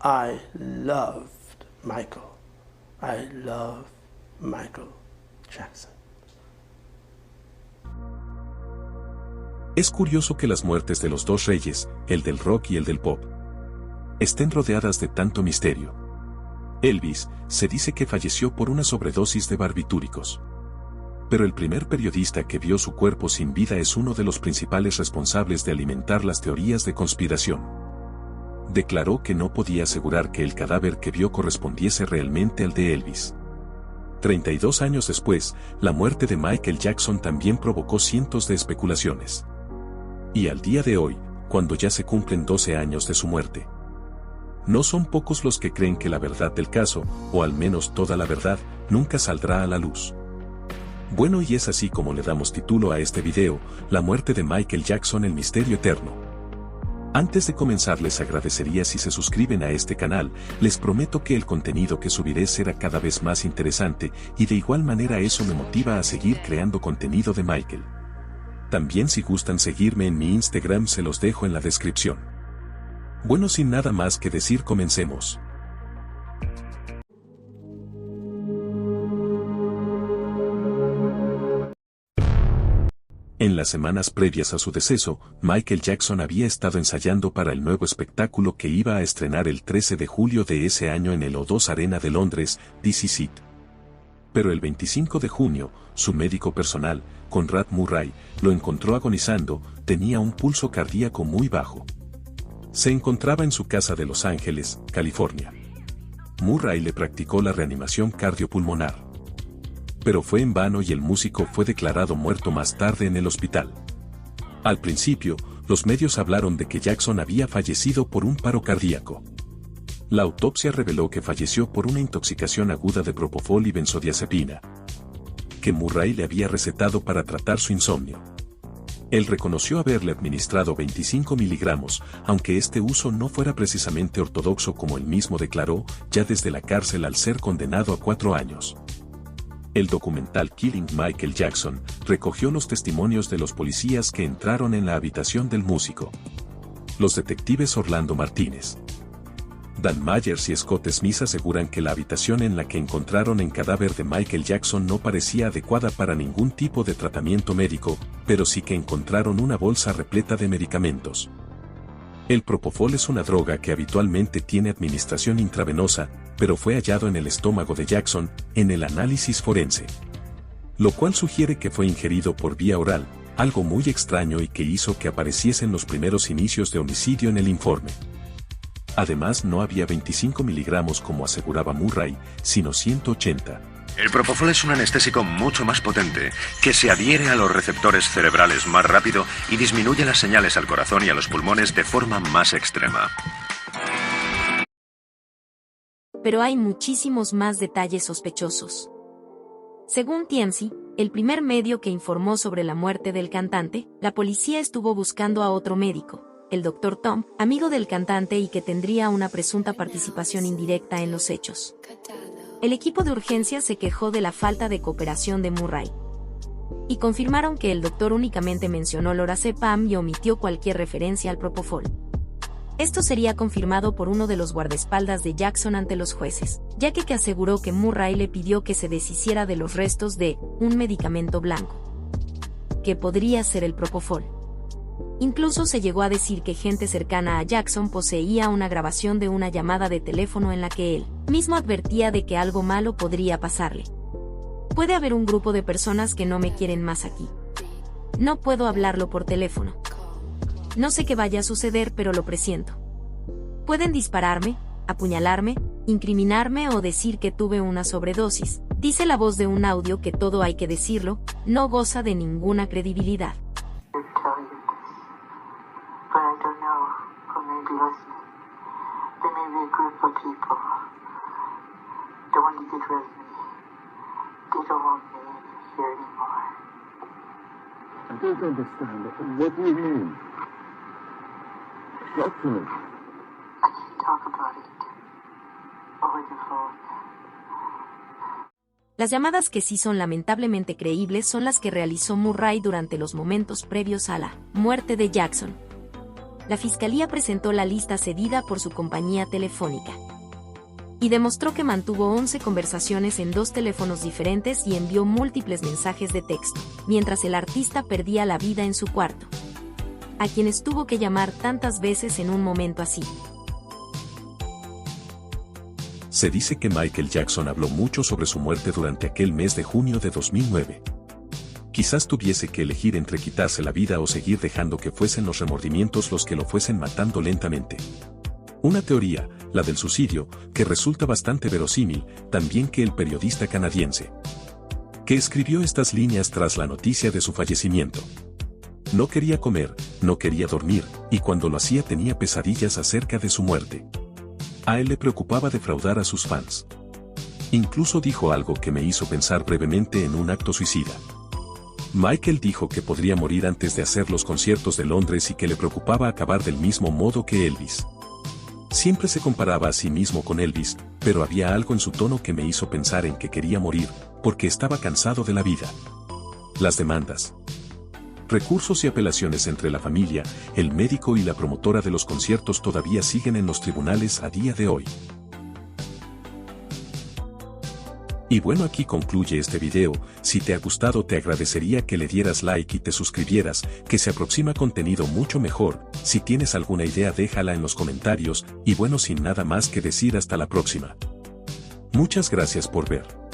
I loved Michael. I love Michael Jackson. Es curioso que las muertes de los dos reyes, el del rock y el del pop, estén rodeadas de tanto misterio. Elvis se dice que falleció por una sobredosis de barbitúricos. Pero el primer periodista que vio su cuerpo sin vida es uno de los principales responsables de alimentar las teorías de conspiración. Declaró que no podía asegurar que el cadáver que vio correspondiese realmente al de Elvis. 32 años después, la muerte de Michael Jackson también provocó cientos de especulaciones. Y al día de hoy, cuando ya se cumplen 12 años de su muerte, no son pocos los que creen que la verdad del caso, o al menos toda la verdad, nunca saldrá a la luz. Bueno, y es así como le damos título a este video, La muerte de Michael Jackson, el misterio eterno. Antes de comenzar les agradecería si se suscriben a este canal, les prometo que el contenido que subiré será cada vez más interesante y de igual manera eso me motiva a seguir creando contenido de Michael. También si gustan seguirme en mi Instagram se los dejo en la descripción. Bueno, sin nada más que decir, comencemos. En las semanas previas a su deceso, Michael Jackson había estado ensayando para el nuevo espectáculo que iba a estrenar el 13 de julio de ese año en el O2 Arena de Londres, DC. Pero el 25 de junio, su médico personal, Conrad Murray, lo encontró agonizando, tenía un pulso cardíaco muy bajo. Se encontraba en su casa de Los Ángeles, California. Murray le practicó la reanimación cardiopulmonar. Pero fue en vano y el músico fue declarado muerto más tarde en el hospital. Al principio, los medios hablaron de que Jackson había fallecido por un paro cardíaco. La autopsia reveló que falleció por una intoxicación aguda de propofol y benzodiazepina, que Murray le había recetado para tratar su insomnio. Él reconoció haberle administrado 25 miligramos, aunque este uso no fuera precisamente ortodoxo como él mismo declaró, ya desde la cárcel al ser condenado a 4 años. El documental Killing Michael Jackson recogió los testimonios de los policías que entraron en la habitación del músico. Los detectives Orlando Martínez, Dan Myers y Scott Smith aseguran que la habitación en la que encontraron el cadáver de Michael Jackson no parecía adecuada para ningún tipo de tratamiento médico, pero sí que encontraron una bolsa repleta de medicamentos. El propofol es una droga que habitualmente tiene administración intravenosa, pero fue hallado en el estómago de Jackson, en el análisis forense. Lo cual sugiere que fue ingerido por vía oral, algo muy extraño y que hizo que apareciesen los primeros inicios de homicidio en el informe. Además no había 25 miligramos como aseguraba Murray, sino 180. El propofol es un anestésico mucho más potente, que se adhiere a los receptores cerebrales más rápido y disminuye las señales al corazón y a los pulmones de forma más extrema. Pero hay muchísimos más detalles sospechosos. Según TMZ, el primer medio que informó sobre la muerte del cantante, la policía estuvo buscando a otro médico, el Dr. Tom, amigo del cantante y que tendría una presunta participación indirecta en los hechos. El equipo de urgencias se quejó de la falta de cooperación de Murray y confirmaron que el doctor únicamente mencionó lorazepam y omitió cualquier referencia al propofol. Esto sería confirmado por uno de los guardaespaldas de Jackson ante los jueces, ya que aseguró que Murray le pidió que se deshiciera de los restos de un medicamento blanco, que podría ser el propofol. Incluso se llegó a decir que gente cercana a Jackson poseía una grabación de una llamada de teléfono en la que él mismo advertía de que algo malo podría pasarle. Puede haber un grupo de personas que no me quieren más aquí. No puedo hablarlo por teléfono. No sé qué vaya a suceder, pero lo presiento. Pueden dispararme, apuñalarme, incriminarme o decir que tuve una sobredosis, dice la voz de un audio que, todo hay que decirlo, no goza de ninguna credibilidad. I don't understand. What do you mean? Talk to me. I can't talk about it over the phone. Las llamadas que sí son lamentablemente creíbles son las que realizó Murray durante los momentos previos a la muerte de Jackson. la fiscalía presentó la lista cedida por su compañía telefónica y demostró que mantuvo 11 conversaciones en 2 teléfonos diferentes y envió múltiples mensajes de texto, mientras el artista perdía la vida en su cuarto, a quienes tuvo que llamar tantas veces en un momento así. Se dice que Michael Jackson habló mucho sobre su muerte durante aquel mes de junio de 2009. Quizás tuviese que elegir entre quitarse la vida o seguir dejando que fuesen los remordimientos los que lo fuesen matando lentamente. Una teoría, la del suicidio, que resulta bastante verosímil, también que el periodista canadiense, que escribió estas líneas tras la noticia de su fallecimiento. No quería comer, no quería dormir, y cuando lo hacía tenía pesadillas acerca de su muerte. A él le preocupaba defraudar a sus fans. Incluso dijo algo que me hizo pensar brevemente en un acto suicida. Michael dijo que podría morir antes de hacer los conciertos de Londres y que le preocupaba acabar del mismo modo que Elvis. Siempre se comparaba a sí mismo con Elvis, pero había algo en su tono que me hizo pensar en que quería morir, porque estaba cansado de la vida. Las demandas, recursos y apelaciones entre la familia, el médico y la promotora de los conciertos todavía siguen en los tribunales a día de hoy. Y bueno, aquí concluye este video. Si te ha gustado te agradecería que le dieras like y te suscribieras, que se aproxima contenido mucho mejor. Si tienes alguna idea déjala en los comentarios, y bueno, sin nada más que decir, hasta la próxima. Muchas gracias por ver.